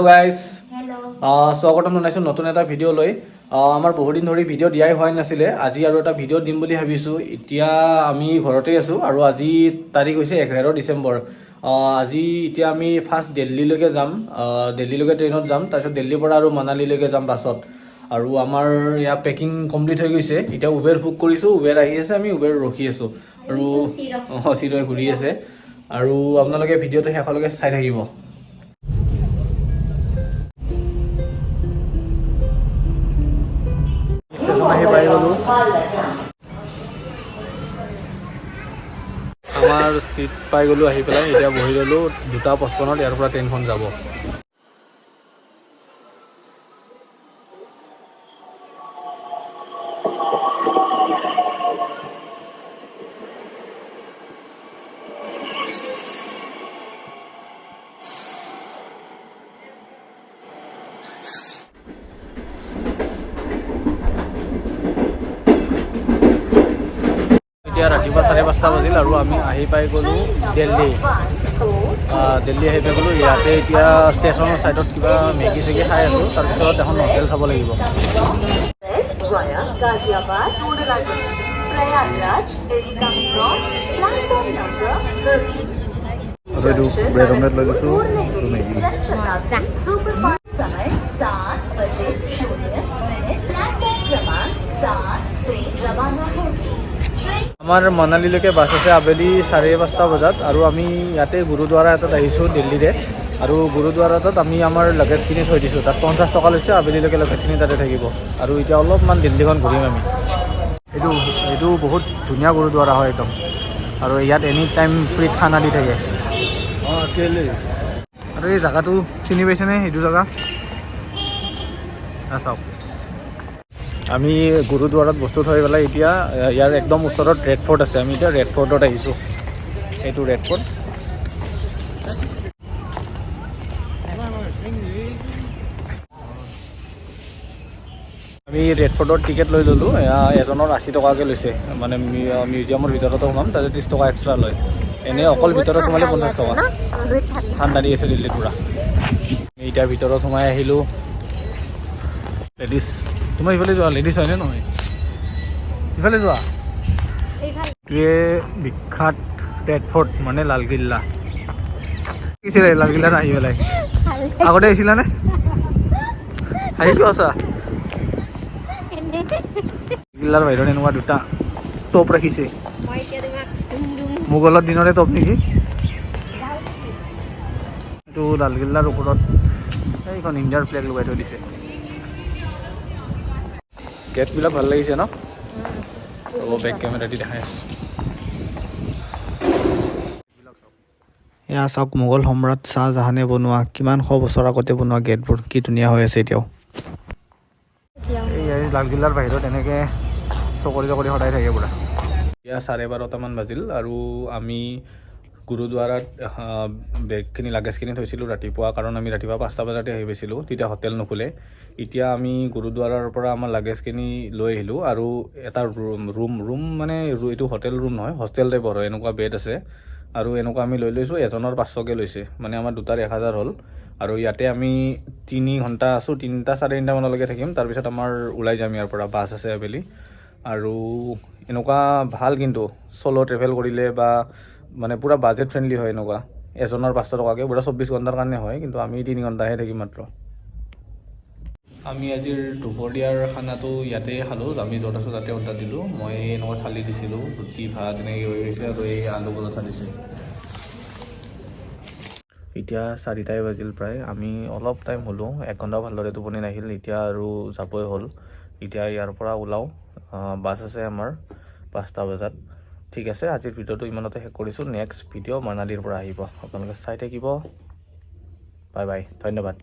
guys স্বাগতম জনাইছোঁ নতুন এটা ভিডিঅ' লৈ আমাৰ বহুত দিন ধৰি ভিডিঅ' দিয়াই হোৱা নাছিলে আজি আৰু এটা ভিডিঅ' দিম বুলি ভাবিছোঁ এতিয়া আমি ঘৰতে আছোঁ আৰু আজি তাৰিখ হৈছে 11 ডিচেম্বৰ আজি এতিয়া আমি ফাৰ্ষ্ট দিল্লীলৈকে যাম দিল্লীলৈকে ট্ৰেইনত যাম তাৰপিছত দিল্লীৰ পৰা আৰু মানালীলৈকে যাম বাছত আৰু আমাৰ ইয়াত পেকিং কমপ্লিট হৈ গৈছে এতিয়া উবেৰ বুক কৰিছোঁ উবেৰ আহি আছে আমি উবেৰ ৰখি আছোঁ আৰু চিৰৈ ঘূৰি আছে আৰু আপোনালোকে ভিডিঅ'টো শেষলৈকে চাই থাকিব আহি পাই গ'লো আমাৰ চিট পাই গ'লো আহি পেলাই এতিয়া বহি ল'লোঁ 2:55 ইয়াৰ পৰা ট্ৰেইনখন যাব এতিয়া ৰাতিপুৱা 5:30 বাজিল আৰু আমি আহি পাই গ'লোঁ দিল্লী আহি পাই গ'লোঁ ইয়াতে এতিয়া ষ্টেচনৰ ছাইডত কিবা মেগী চেগি খাই আছোঁ তাৰপিছত এখন হোটেল চাব লাগিব ব্ৰেড অমলেট লৈ লৈছোঁ মেগী আমাৰ মানালীলৈকে বাছ আছে আবেলি 5:30 বজাত আৰু আমি ইয়াতে গুৰুদ্বাৰা এটাত আহিছোঁ দিল্লীৰে আৰু গুৰুদ্বাৰাটোত আমি আমাৰ লাগেজখিনি থৈ দিছোঁ তাত 50 টকা লৈছে আবেলিলৈকে লাগেজখিনি তাতে থাকিব আৰু এতিয়া অলপমান দিল্লীখন ঘূৰিম আমি এইটো বহুত ধুনীয়া গুৰুদ্বাৰা হয় একদম আৰু ইয়াত এনি টাইম ফ্ৰীত খানা দি থাকে আৰু এই জেগাটো চিনি পাইছেনে সেইটো জেগা চাওক আমি গুৰুদ্বাৰত বস্তু থৈ পেলাই এতিয়া ইয়াৰ একদম ওচৰত ৰেড ফৰ্ট আছে আমি এতিয়া ৰেড ফৰ্টত আহিছোঁ এইটো ৰেড ফৰ্ট আমি ৰেড ফৰ্টৰ টিকেট লৈ ল'লোঁ এজনৰ 80 টকাকৈ লৈছে মানে মিউজিয়ামৰ ভিতৰতো সোমাম তাতে 30 টকা এক্সট্ৰা লয় এনেই অকল ভিতৰত সোমালে 50 টকা ঠাণ্ডা দি আছে দিল্লীৰ পৰা এতিয়া ভিতৰত সোমাই আহিলোঁ লেডিজ তোমাৰ ইফালে যোৱা লেডিজ হয়নে নহয় ইফালে যোৱা এইটোৱে বিখ্যাত ৰেড ফৰ্ট মানে লালকিল্লা কিছিলে লালকিল্লাত আহি পেলাই আগতে আহিছিলানে আহিছোঁ আছা লালকিল্লাৰ বাহিৰত এনেকুৱা দুটা টপ ৰাখিছে মোগলৰ দিনৰে টপ নেকি এইটো লালকিল্লাৰ ওপৰত এইখন ইণ্ডিয়াৰ ফ্লেগ লগাই থৈ দিছে গেটবিলাক ভাল লাগিছে ন বেক কেমেৰা দি দেখাই আছোঁ এয়া চাওক মোগল সম্ৰাট শ্বাহজাহানে বনোৱা কিমান শ বছৰ আগতে বনোৱা গেটবোৰ কি ধুনীয়া হৈ আছে এতিয়াও এই লালকিল্লাৰ বাহিৰত এনেকৈ চকৰি সদায় থাকে পুৰা এতিয়া 12:30 বাজিল আৰু আমি গুৰুদ্বাৰাত বেগখিনি লাগেজখিনি থৈছিলোঁ ৰাতিপুৱা কাৰণ আমি ৰাতিপুৱা 5টা বজাতে আহি পাইছিলোঁ তেতিয়া হোটেল নুখুলে এতিয়া আমি গুৰুদ্বাৰাৰ পৰা আমাৰ লাগেজখিনি লৈ আহিলোঁ আৰু এটা ৰুম মানে এইটো হোটেল ৰুম নহয় হোষ্টেল টাইপৰ হয় এনেকুৱা বেড আছে আৰু এনেকুৱা আমি লৈ লৈছোঁ এজনৰ 500কৈ লৈছে মানে আমাৰ দুটাৰ 1000 হ'ল আৰু ইয়াতে আমি 3 ঘণ্টা আছোঁ 3টা 3:30 মানলৈকে থাকিম তাৰপিছত আমাৰ ওলাই যাম ইয়াৰ পৰা বাছ আছে আবেলি আৰু এনেকুৱা ভাল কিন্তু চ'ল' ট্ৰেভেল কৰিলে বা মানে পুৰা বাজেট ফ্ৰেণ্ডলি হয় এনেকুৱা এজনৰ 500 টকাকৈ পুৰা 24 ঘণ্টাৰ কাৰণে হয় কিন্তু আমি 3 ঘণ্টাহে থাকিম মাত্ৰ আমি আজিৰ দুপৰীয়াৰ খানাটো ইয়াতে খালোঁ আমি য'ত আছোঁ তাতে অৰ্ডাৰ দিলোঁ মই এনেকুৱা থালি দিছিলোঁ ৰুটি ভাত এনেকৈ হৈ গৈছে আৰু এই আলু পৰঠা দিছে এতিয়া 4টাই বাজিল প্ৰায় আমি অলপ টাইম হ'লোঁ 1 ঘণ্টাও ভালদৰে টোপনি নাহিল এতিয়া আৰু যাবই হ'ল এতিয়া ইয়াৰ পৰা ওলাওঁ বাছ আছে আমাৰ 5টা বজাত ঠিক আছে আজিৰ ভিডিঅ'টো ইমানতে শেষ কৰিছোঁ নেক্সট ভিডিঅ' মানালীৰ পৰা আহিব আপোনালোকে চাই থাকিব বাই বাই ধন্যবাদ